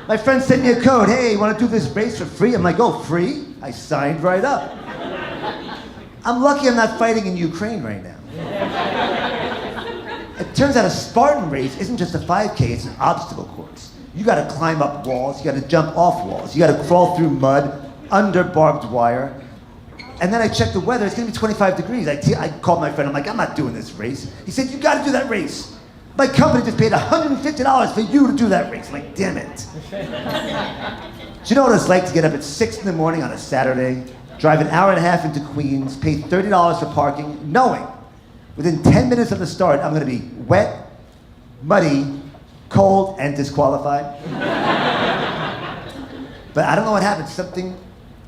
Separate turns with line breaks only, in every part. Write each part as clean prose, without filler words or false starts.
My friend sent me a code. Hey, you want to do this race for free? I'm like, oh, free? I signed right up. I'm lucky I'm not fighting in Ukraine right now. It turns out a Spartan race isn't just a 5K, it's an obstacle course. You gotta climb up walls, you gotta jump off walls, you gotta crawl through mud, under barbed wire. And then I checked the weather, it's gonna be 25 degrees. I called my friend, I'm like, I'm not doing this race. He said, you gotta do that race. My company just paid $150 for you to do that race. I'm like, damn it. Do you know what it's like to get up at 6 in the morning on a Saturday, drive an hour and a half into Queens, pay $30 for parking, knowing within 10 minutes of the start, I'm gonna be wet, muddy, cold, and disqualified? But I don't know what happened, something,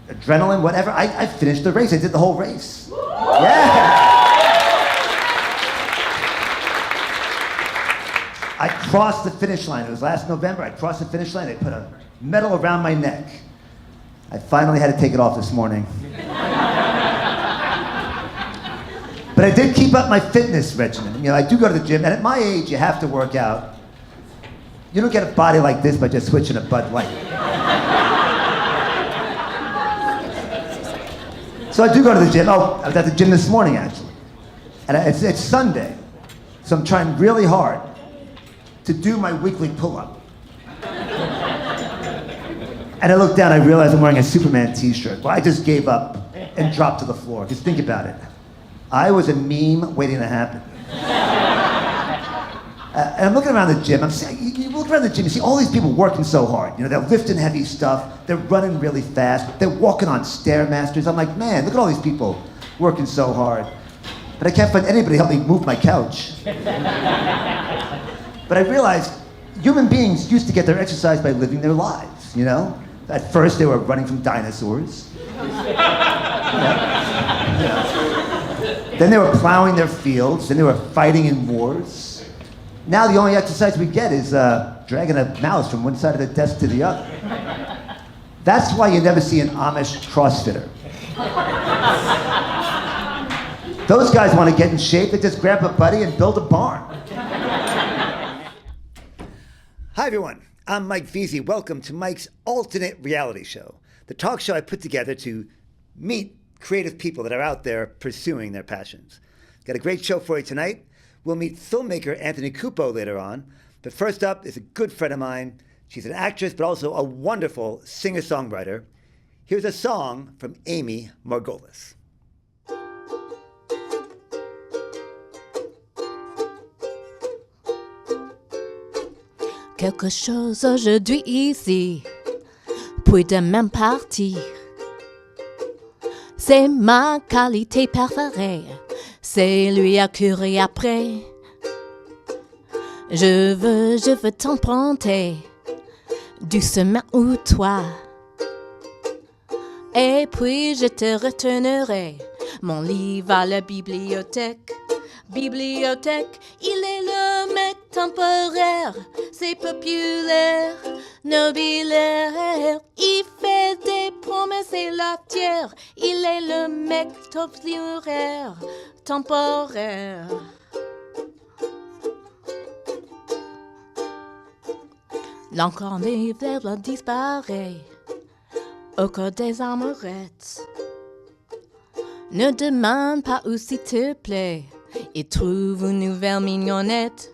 adrenaline, whatever, I finished the race, I did the whole race. Yeah! I crossed the finish line. It was last November. I crossed the finish line. They put a medal around my neck. I finally had to take it off this morning. But I did keep up my fitness regimen. You know, I do go to the gym, and at my age, you have to work out. You don't get a body like this by just switching a Bud Light. So I do go to the gym. Oh, I was at the gym this morning, actually. And it's Sunday, so I'm trying really hard to do my weekly pull-up. And I look down, I realize I'm wearing a Superman t-shirt. Well, I just gave up and dropped to the floor, because think about it. I was a meme waiting to happen. And I'm looking around the gym, you look around the gym, you see all these people working so hard. You know, they're lifting heavy stuff, they're running really fast, they're walking on Stairmasters. I'm like, man, look at all these people working so hard. But I can't find anybody to help me move my couch. But I realized human beings used to get their exercise by living their lives, you know? At first they were running from dinosaurs. Then they were plowing their fields, then they were fighting in wars. Now the only exercise we get is dragging a mouse from one side of the desk to the other. That's why you never see an Amish CrossFitter. Those guys want to get in shape, they just grab a buddy and build a barn. Hi everyone, I'm Mike Veasey. Welcome to Mike's alternate reality show, the talk show I put together to meet creative people that are out there pursuing their passions. Got a great show for you tonight. We'll meet filmmaker Anthony Cupo later on, but first up is a good friend of mine. She's an actress, but also a wonderful singer-songwriter. Here's a song from Amie Margoles.
Quelque chose aujourd'hui ici, puis demain partir. C'est ma qualité préférée, c'est lui à courir après. Je veux t'emprunter doucement ou toi. Et puis je te retournerai mon livre à la bibliothèque. Bibliothèque, il est le mec temporaire, c'est populaire, nobilaire, il fait des promesses et l'affaire, il est le mec temporaire, temporaire. L'encore des verbes disparaît au cœur des amourettes. Ne demande pas où s'il te plaît. Il trouve une nouvelle mignonnette,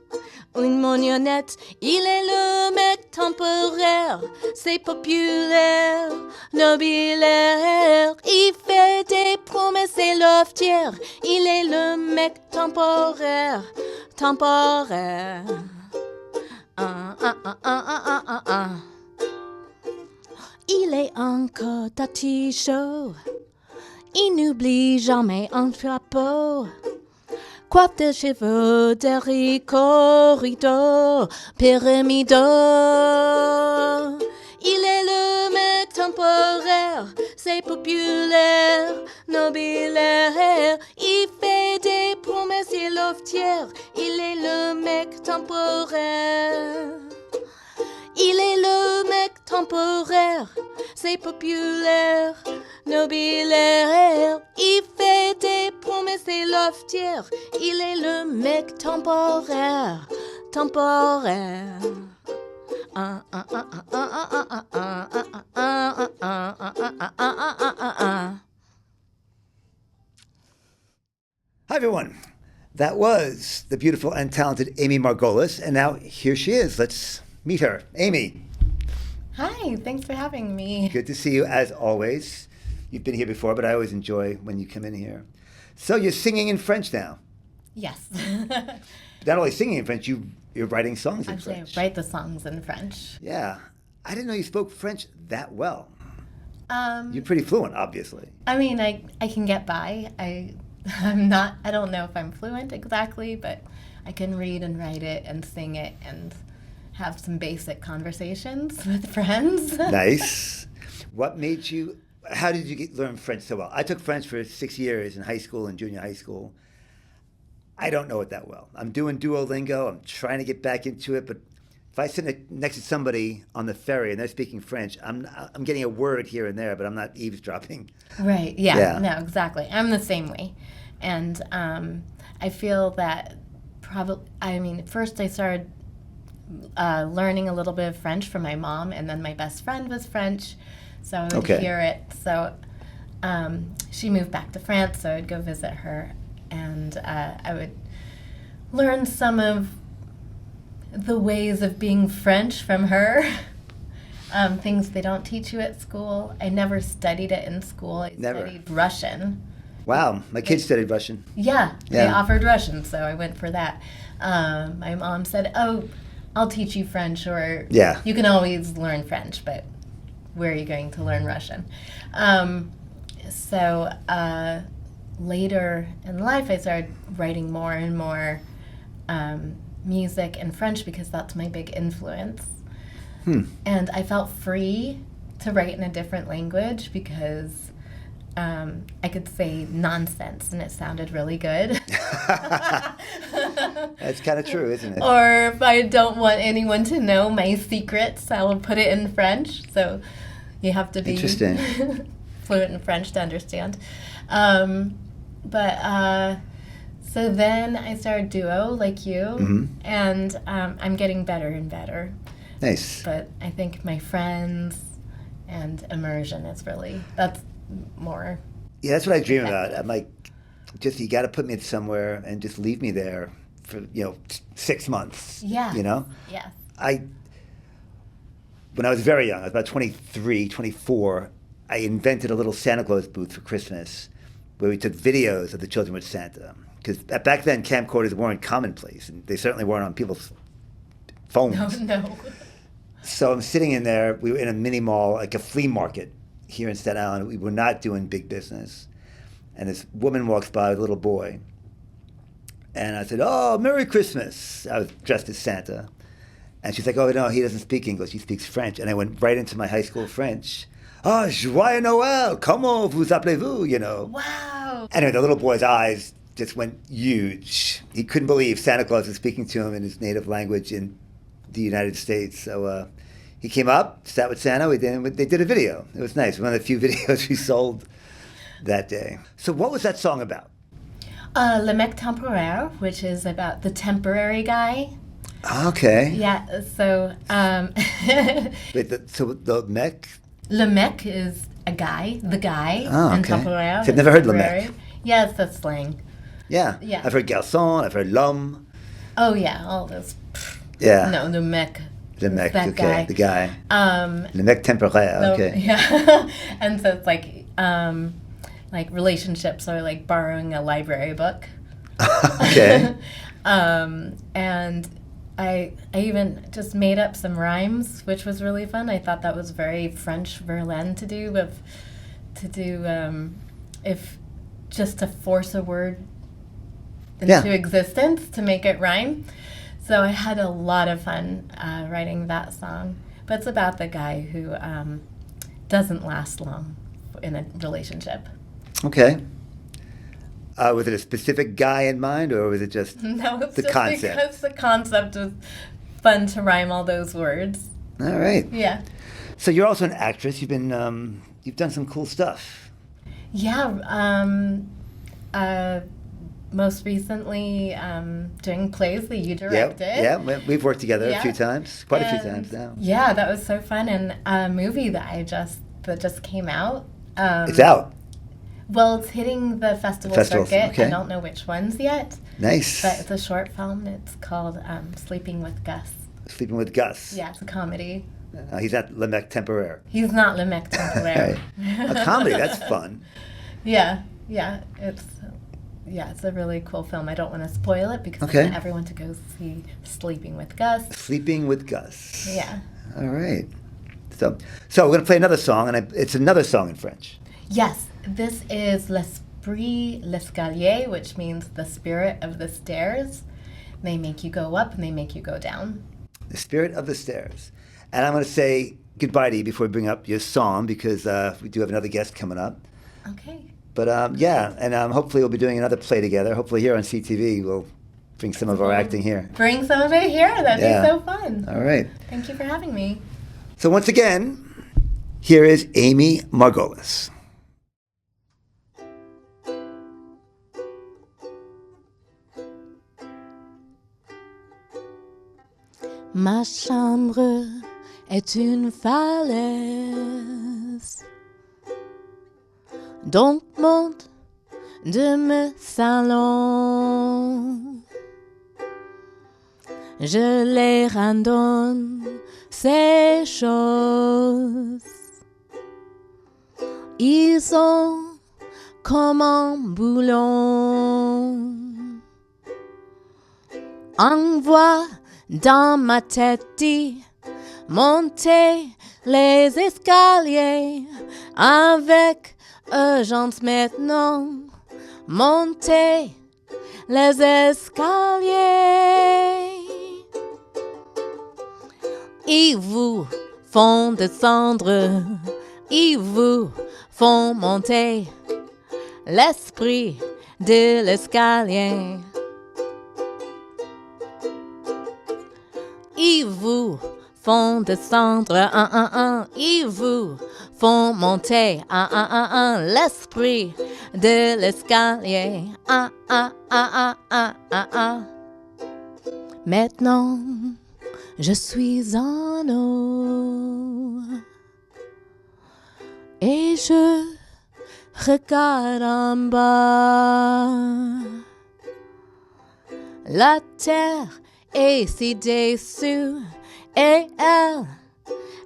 une mignonnette. Il est le mec temporaire, c'est populaire, nobilaire. Il fait des promesses et l'offière. Il est le mec temporaire, temporaire. Il est encore tati chaud. Il n'oublie jamais un chapeau. Coiffe de cheveux, d'haricots, rideaux, pyramidaux. Il est le mec temporaire, c'est populaire, nobilaire. Il fait des promesses et l'offière. Il est le mec temporaire. Il est le mec temporaire, c'est populaire, nobilaire. Il fait des promesses et l'offière. Il est le mec temporaire, temporaire.
Hi, everyone. That was the beautiful and talented Amie Margoles, and now here she is. Let's meet her. Amie,
Hi, thanks for having me.
good to see you as always. You've been here before, but I always enjoy when you come in here. So you're singing in French now.
Yes.
Not only singing in French, you're writing songs in
Actually,
French.
I write the songs in French.
Yeah. I didn't know you spoke French that well.
Um,
You're pretty fluent, obviously.
I mean, I can get by. I don't know if I'm fluent exactly, but I can read and write it and sing it and have some basic conversations with friends.
Nice. How did you learn French so well? I took French for 6 years in high school and junior high school. I don't know it that well. I'm doing Duolingo. I'm trying to get back into it, but if I sit next to somebody on the ferry and they're speaking French, I'm getting a word here and there, but I'm not eavesdropping.
Right, yeah,
Yeah.
no, exactly. I'm the same way. And I feel that first I started learning a little bit of French from my mom, and then my best friend was French, so I would
Okay.
hear it. So she moved back to France, so I'd go visit her, and I would learn some of the ways of being French from her. Things they don't teach you at school. I never studied it in school. I
Never.
studied Russian.
Wow, my kids studied Russian.
Yeah, they
Yeah.
offered Russian, so I went for that. My mom said, "Oh, I'll teach you French, or
Yeah.
you can always learn French, but where are you going to learn Russian?" So later in life, I started writing more and more music in French because that's my big influence. And I felt free to write in a different language because I could say nonsense and it sounded really good.
That's kind of true, isn't it?
Or if I don't want anyone to know my secrets, I'll put it in French. So you have to be
Interesting.
fluent in French to understand. So then I started duo like you,
Mhm.
and I'm getting better and better.
Nice.
But I think my friends and immersion that's more.
Yeah, that's what I dream about. I'm like, you got to put me somewhere and just leave me there for 6 months.
Yeah. Yeah.
When I was very young, I was about 23, 24, I invented a little Santa Claus booth for Christmas where we took videos of the children with Santa. Because back then, camcorders weren't commonplace, and they certainly weren't on people's phones.
No.
So I'm sitting in there. We were in a mini mall, like a flea market here in Staten Island. We were not doing big business. And this woman walks by with a little boy. And I said, "Oh, Merry Christmas." I was dressed as Santa. And she's like, "Oh, no, he doesn't speak English. He speaks French." And I went right into my high school French. "Oh, Joyeux Noël. Comment vous appelez-vous?"
Wow.
Anyway, the little boy's eyes just went huge. He couldn't believe Santa Claus was speaking to him in his native language in the United States. So he came up, sat with Santa. They did a video. It was nice. One of the few videos we sold that day. So what was that song about?
Le Mec Temporaire, which is about the temporary guy.
Okay.
Yeah, so
Wait, so the mech?
Le Mec is a guy, the guy,
Oh,
and
okay.
Temporaire.
So I've never heard Le
temporary.
Mec.
Yeah, it's the slang.
Yeah.
Yeah.
I've heard garçon. I've heard l'homme.
Oh yeah, all those.
Yeah.
No, Le Mec.
Le mec.
that
Okay.
guy.
The guy.
Um,
Le mec temporaire.
so-
Okay.
Yeah, and so it's like relationships are like borrowing a library book.
Okay.
And I even just made up some rhymes, which was really fun. I thought that was very French Verlaine to do, if just to force a word into
Yeah.
existence to make it rhyme. So I had a lot of fun writing that song. But it's about the guy who doesn't last long in a relationship.
Okay. Was it a specific guy in mind, or was it just
No, it's
the
just
concept?
because the concept was fun to rhyme all those words.
All right.
Yeah.
So you're also an actress. You've been you've done some cool stuff.
Yeah. most recently doing plays that you directed.
Yeah, we've worked together a few
Yeah.
times, quite a few times now.
Yeah, that was so fun. And a movie that just came out.
It's out.
Well, it's hitting the festival
Festivals,
circuit.
okay.
I don't know which ones yet,
Nice.
but it's a short film. It's called Sleeping with Gus.
Sleeping with Gus.
Yeah, it's a comedy.
He's not Le Mec Temporaire.
He's not Le Mec Temporaire.
A comedy, that's fun.
Yeah, it's a really cool film. I don't want to spoil it because
Okay.
I want everyone to go see Sleeping with Gus.
Sleeping with Gus.
Yeah.
All right. So we're going to play another song, and it's another song in French.
Yes, this is L'Esprit l'Escalier, which means the spirit of the stairs. They make you go up and they make you go down.
The Spirit of the Stairs. And I'm going to say goodbye to you before we bring up your song, because we do have another guest coming up.
Okay.
But hopefully we'll be doing another play together. Hopefully here on CTV we'll bring some of our acting here.
Bring some of it here. That'd
Yeah.
be so fun.
All right.
Thank you for having me.
So once again, here is Amie Margoles.
Ma chambre est une falaise. Donc monte de me salon. Je les randonne ces choses. Ils sont comme un boulon. Envoie dans ma tête dit monter les escaliers avec urgence maintenant. Monter les escaliers. Ils vous font descendre, ils vous font monter l'esprit de l'escalier. Ils vous font descendre, ils vous font monter, l'esprit de l'escalier. Maintenant, je suis en eau et je regarde en bas. La terre est si déçue et elle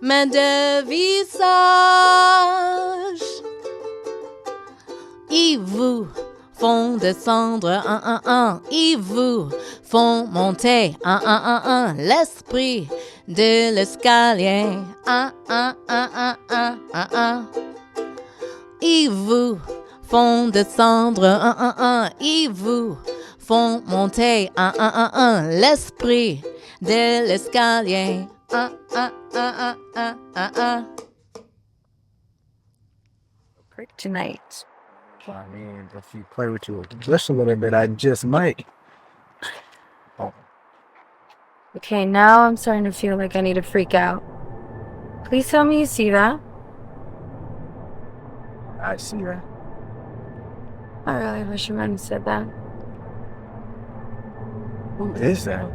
me de visage. Ils vous font descendre, ils vous font monter, l'esprit de l'escalier. Ils vous font descendre, ils vous font monter, l'esprit de l'escalier.
Break tonight.
I mean, if you play with your just a little bit, I just might.
Okay, now I'm starting to feel like I need to freak out. Please tell me you see that.
I see that.
I really wish you hadn't said that.
Who is that?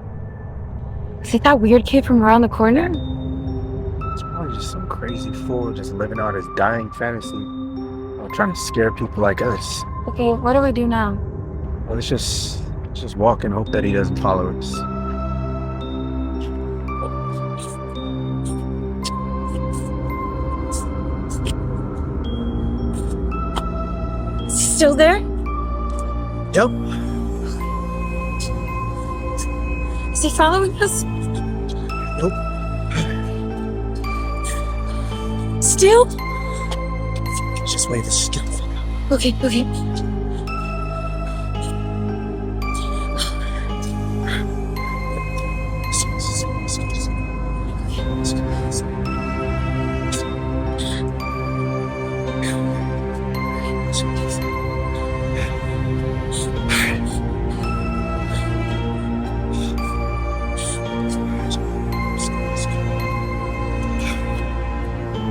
Is it that weird kid from around the corner?
It's probably just some crazy fool just living out his dying fantasy. I'm trying to scare people like us.
Okay, what do we do now?
Well, let's just walk and hope that he doesn't follow us.
Is he still there?
Yep.
Is he following us?
Nope.
Still?
Just wait a second.
Okay.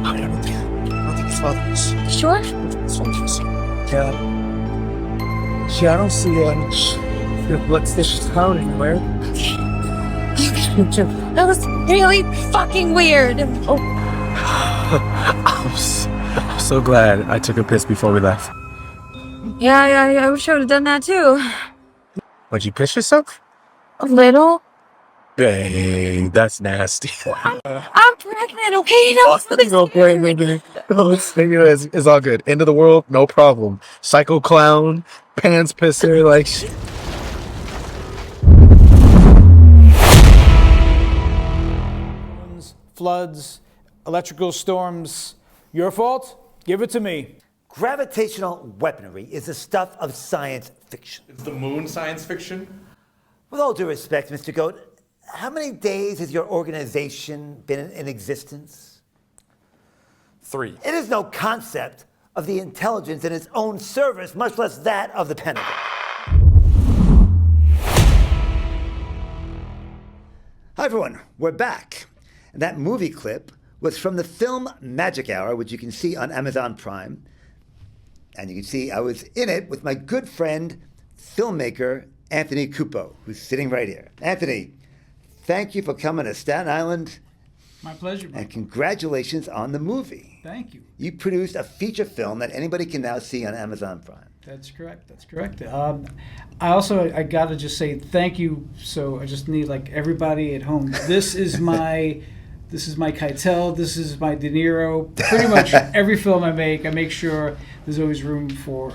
I don't think it's following us.
Sure?
It's just, yeah. Yeah, I don't see the blood stitches found anywhere.
That was really fucking weird. Oh.
I'm so glad I took a piss before we left.
Yeah, I wish I would have done that too.
Would you piss yourself?
A little.
Babe, that's nasty.
I'm pregnant, okay? That was for the
Okay, baby. It's all good. End of the world, no problem. Psycho clown, pants pisser, like.
Floods, electrical storms. Your fault? Give it to me.
Gravitational weaponry is the stuff of science fiction.
Is the moon science fiction?
With all due respect, Mr. Goat, how many days has your organization been in existence?
3.
It is no concept of the intelligence in its own service, much less that of the Pentagon. Hi, everyone. We're back. And that movie clip was from the film Magic Hour, which you can see on Amazon Prime. And you can see I was in it with my good friend, filmmaker Anthony Cupo, who's sitting right here. Anthony, thank you for coming to Staten Island.
My pleasure.
And congratulations on the movie.
Thank you.
You produced a feature film that anybody can now see on Amazon Prime.
That's correct. That's correct. I got to just say thank you. So I just need like everybody at home. This is my Keitel. This is my De Niro. Pretty much every film I make sure there's always room for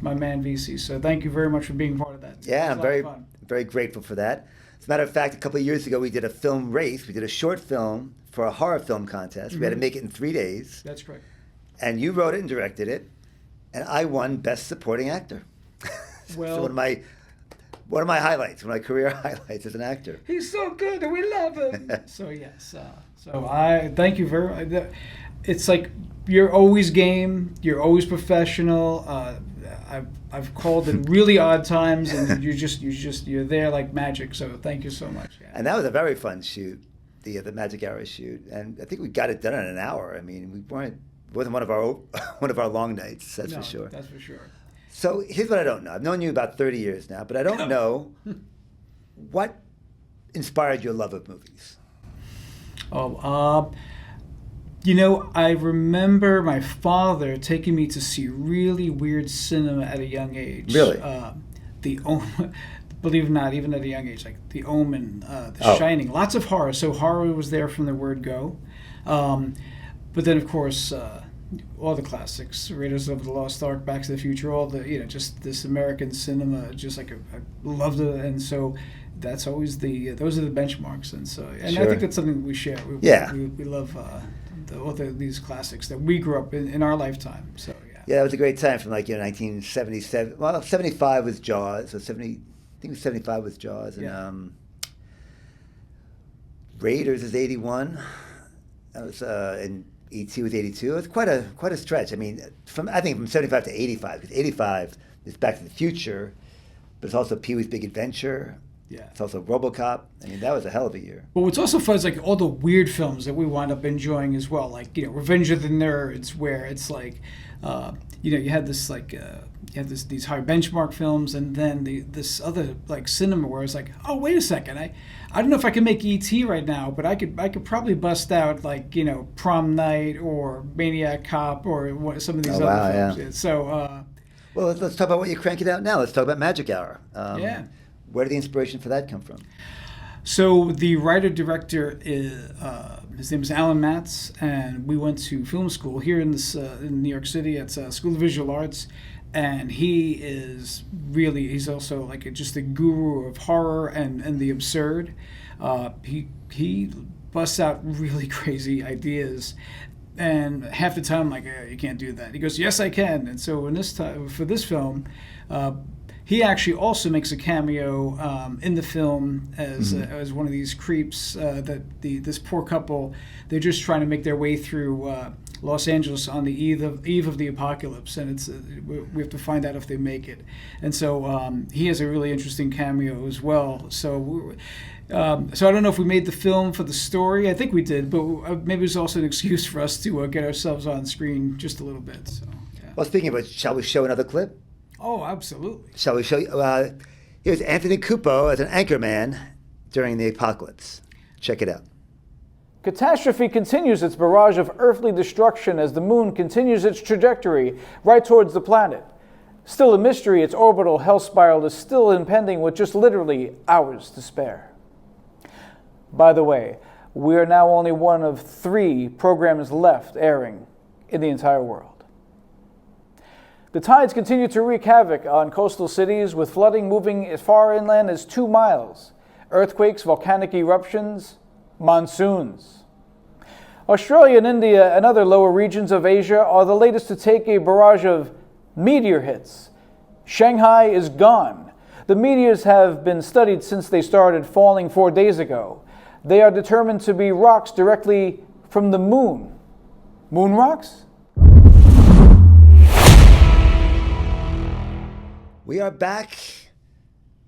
my man Veasey. So thank you very much for being part of that.
Yeah, I'm very grateful for that. As a matter of fact, a couple of years ago, we did a film race. We did a short film for a horror film contest. We had to make it in 3 days.
That's correct.
And you wrote it and directed it, and I won Best Supporting Actor.
Well,
so one of my highlights, one of my career highlights as an actor.
He's so good, and we love him. So yes, so I thank you very much. It's like you're always game, you're always professional. I've called at really odd times, and you're there like magic. So thank you so much. Yeah.
And that was a very fun shoot, the Magic Hour shoot, and I think we got it done in an hour. I mean, it wasn't one of our long nights, that's for sure.
That's for sure.
So here's what I don't know. I've known you about 30 years now, but I don't know what inspired your love of movies.
I remember my father taking me to see really weird cinema at a young age.
Really?
Believe it or not, even at a young age, like The Omen, The Shining, lots of horror. So horror was there from the word go. But then, of course, all the classics, Raiders of the Lost Ark, Back to the Future, all the, just this American cinema, just like I loved it. And so that's always those are the benchmarks. And so, and
Sure.
I think that's something we share. We love these classics that we grew up in our lifetime. So, yeah.
Yeah, that was a great time from 1977. Well, 75 was Jaws. So 75 was Jaws. And
Yeah.
Raiders is 81. That was, and E.T. was 82. It was quite a stretch. I mean, from 75 to 85. Because 85 is Back to the Future, but it's also Pee-wee's Big Adventure.
Yeah.
It's also RoboCop. I mean, that was a hell of a year.
But what's also fun is like all the weird films that we wind up enjoying as well. Like, Revenge of the Nerds, where it's like, you had this these high benchmark films, and then this other like cinema where it's like, oh, wait a second, I don't know if I can make E.T. right now, but I could probably bust out like Prom Night or Maniac Cop or some of these other films.
Yeah.
So.
Well, let's talk about what you're cranking out now. Let's talk about Magic Hour.
Yeah.
Where did the inspiration for that come from?
So the writer-director, his name is Alan Matz, and we went to film school here in New York City at School of Visual Arts, and he's also like just a guru of horror and the absurd. He busts out really crazy ideas, and half the time I'm like, you can't do that. He goes, yes, I can. And so for this film, he actually also makes a cameo in the film as one of these creeps that this poor couple, they're just trying to make their way through Los Angeles on the eve of the apocalypse, and we have to find out if they make it. And so he has a really interesting cameo as well. So I don't know if we made the film for the story. I think we did, but maybe it was also an excuse for us to get ourselves on screen just a little bit. So, yeah.
Well, speaking of which, shall we show another clip?
Oh, absolutely.
Shall we show you? Here's Anthony Cupo as an anchorman during the apocalypse. Check it out.
Catastrophe continues its barrage of earthly destruction as the moon continues its trajectory right towards the planet. Still a mystery, its orbital hell spiral is still impending with just literally hours to spare. By the way, we are now only one of 3 programs left airing in the entire world. The tides continue to wreak havoc on coastal cities, with flooding moving as far inland as 2 miles, earthquakes, volcanic eruptions, monsoons. Australia and India and other lower regions of Asia are the latest to take a barrage of meteor hits. Shanghai is gone. The meteors have been studied since they started falling 4 days ago. They are determined to be rocks directly from the moon. Moon rocks?
We are back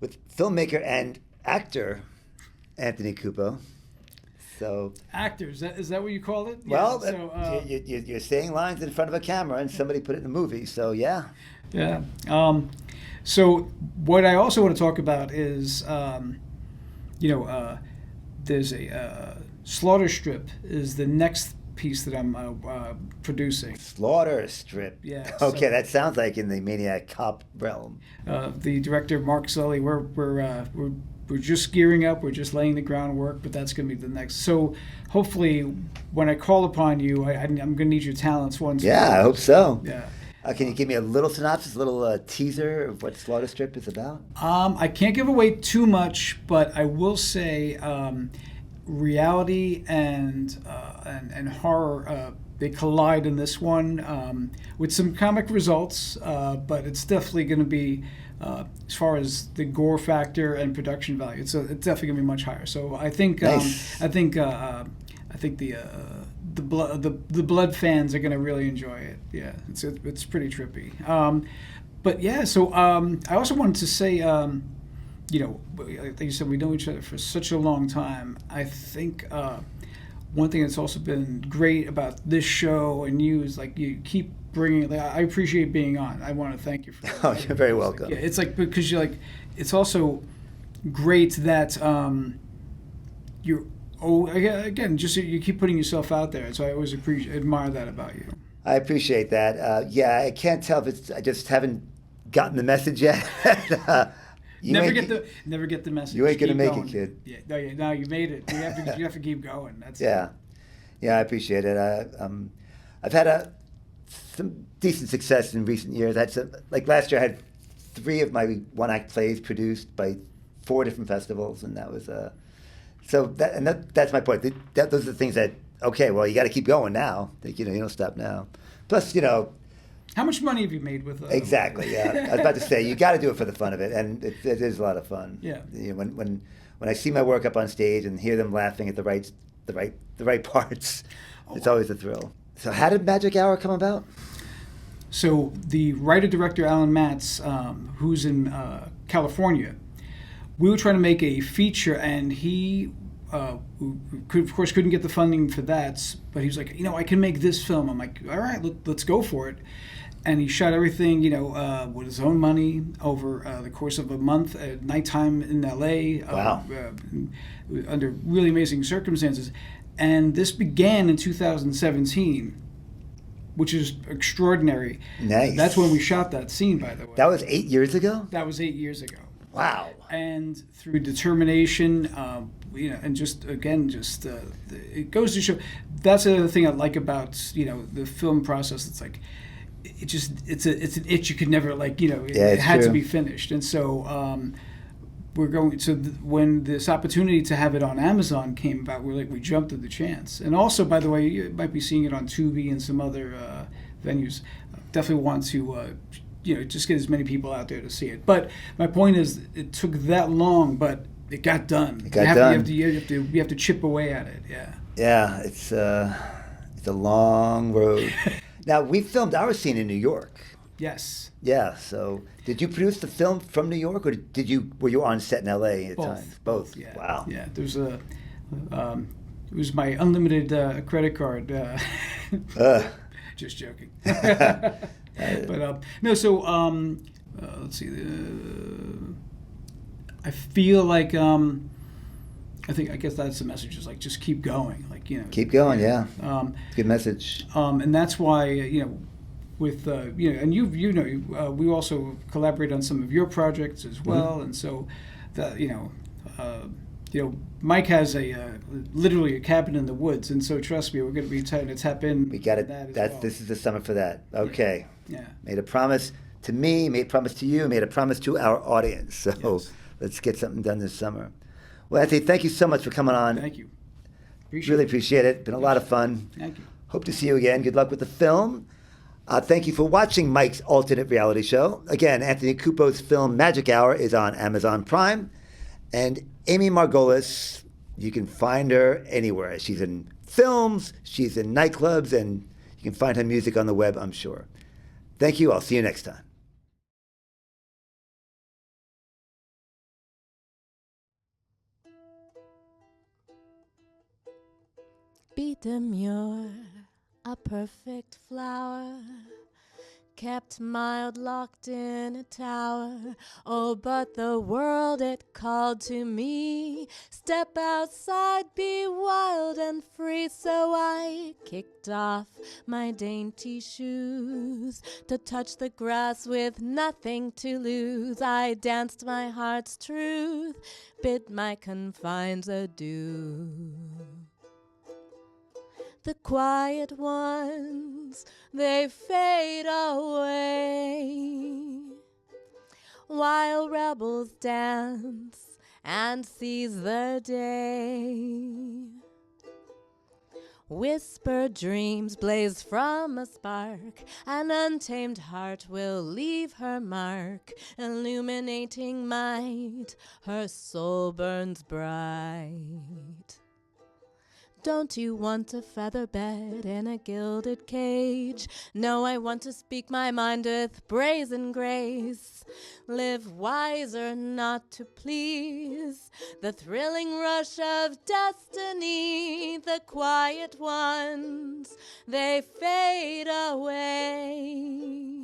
with filmmaker and actor Anthony Cupo. So,
Actors, is that what you call it?
well,
Yeah, so,
you're saying lines in front of a camera, and somebody put it in a movie. So, yeah.
yeah. So what I also want to talk about is, there's a Slaughter Strip is the next piece that I'm producing.
Slaughter Strip.
Yeah.
Okay,
so,
that sounds like in the Maniac Cop realm.
the director Mark Sully, we're just gearing up. We're just laying the groundwork, but that's going to be the next. So hopefully, when I call upon you, I'm going to need your talents once.
Yeah, I hope so.
Yeah.
Can you give me a little synopsis, a little teaser of what Slaughter Strip is about?
I can't give away too much, but I will say reality and horror they collide in this one with some comic results, but it's definitely going to be as far as the gore factor and production value. It's definitely going to be much higher. So I think
Nice.
I think the blood fans are going to really enjoy it. Yeah, it's pretty trippy. But yeah, so I also wanted to say, like you said, we know each other for such a long time. I think one thing that's also been great about this show and you is like you keep bringing. Like, I appreciate being on. I want to thank you for that.
Oh, you're very welcome.
Yeah, it's like because you're like, it's also great that you're. Oh, again, just you keep putting yourself out there, so I always admire that about you.
I appreciate that. Yeah, I can't tell if I just haven't gotten the message yet.
Never get the message.
You ain't gonna
Keep
make
going.
it, kid.
Yeah, no, you made it. You have to keep going. That's
Yeah, I appreciate it. I've had some decent success in recent years. Like last year, I had 3 of my one-act plays produced by 4 different festivals, and that was that's my point. Those are the things that well, you got to keep going now. You don't stop now. Plus,
How much money have you made with
exactly. Yeah, I was about to say you got to do it for the fun of it, and it is a lot of fun.
Yeah.
When I see my work up on stage and hear them laughing at the right parts, it's always a thrill. So how did Magic Hour come about?
So the writer-director Alan Matz, who's in California, we were trying to make a feature, and he, of course, couldn't get the funding for that. But he was like, I can make this film. I'm like, all right, let's go for it. And he shot everything, with his own money over the course of a month at nighttime in L.A.
Wow.
Under really amazing circumstances. And this began in 2017, which is extraordinary.
Nice.
That's when we shot that scene, by the way.
That was 8 years ago?
That was 8 years ago.
Wow.
And through determination, and it goes to show. That's the other thing I like about the film process. It's like, it's an itch you could never it had to be finished. And so we're going to when this opportunity to have it on Amazon came about, we jumped at the chance. And also, by the way, you might be seeing it on Tubi and some other venues. Definitely want to. Just get as many people out there to see it. But my point is, it took that long, but it got done. You have to chip away at it. Yeah.
Yeah, it's a long road. Now we filmed our scene in New York.
Yes.
Yeah. So did you produce the film from New York, or were you on set in L.A. at the time? Both.
Yeah.
Wow.
Yeah. There's it was my unlimited credit card. Just joking. But no, so let's see. I feel like I guess that's the message. Is like just keep going. Like
keep going. Yeah. Good message.
And that's why with and we also collaborate on some of your projects as well, and so that Mike has literally a cabin in the woods, and so trust me, we're going to be trying to tap in.
We got it. This is the summer for that. Okay. Yeah. Made a promise to me. Made a promise to you. Made a promise to our audience. So yes. Let's get something done this summer. Well, Anthony, thank you so much for coming on.
Thank you.
Really appreciate it. Been a lot of fun.
Thank you.
Hope to see you again. Good luck with the film. Thank you for watching Mike's alternate reality show. Again, Anthony Cupo's film Magic Hour is on Amazon Prime. And Amie Margoles, you can find her anywhere. She's in films, she's in nightclubs, and you can find her music on the web, I'm sure. Thank you. I'll see you next time.
Be demure, a perfect flower, kept mild locked in a tower. Oh, but the world it called to me. Step outside, be wild and free. So I kicked off my dainty shoes to touch the grass with nothing to lose. I danced my heart's truth, bid my confines adieu. The quiet ones, they fade away, while rebels dance and seize the day. Whispered dreams blaze from a spark, an untamed heart will leave her mark, illuminating might, her soul burns bright. Don't you want a feather bed in a gilded cage? No, I want to speak my mind with brazen grace. Live wiser, not to please the thrilling rush of destiny. The quiet ones, they fade away,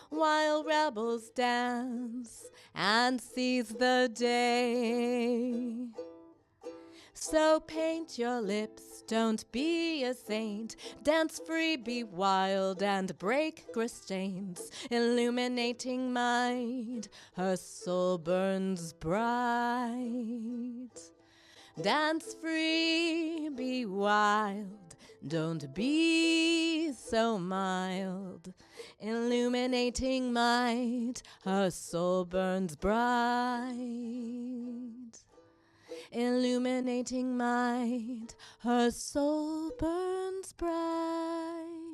while rebels dance and seize the day. So paint your lips, don't be a saint. Dance free, be wild, and break chains. Illuminating mind, her soul burns bright. Dance free, be wild, don't be so mild. Illuminating might, her soul burns bright. Illuminating might, her soul burns bright.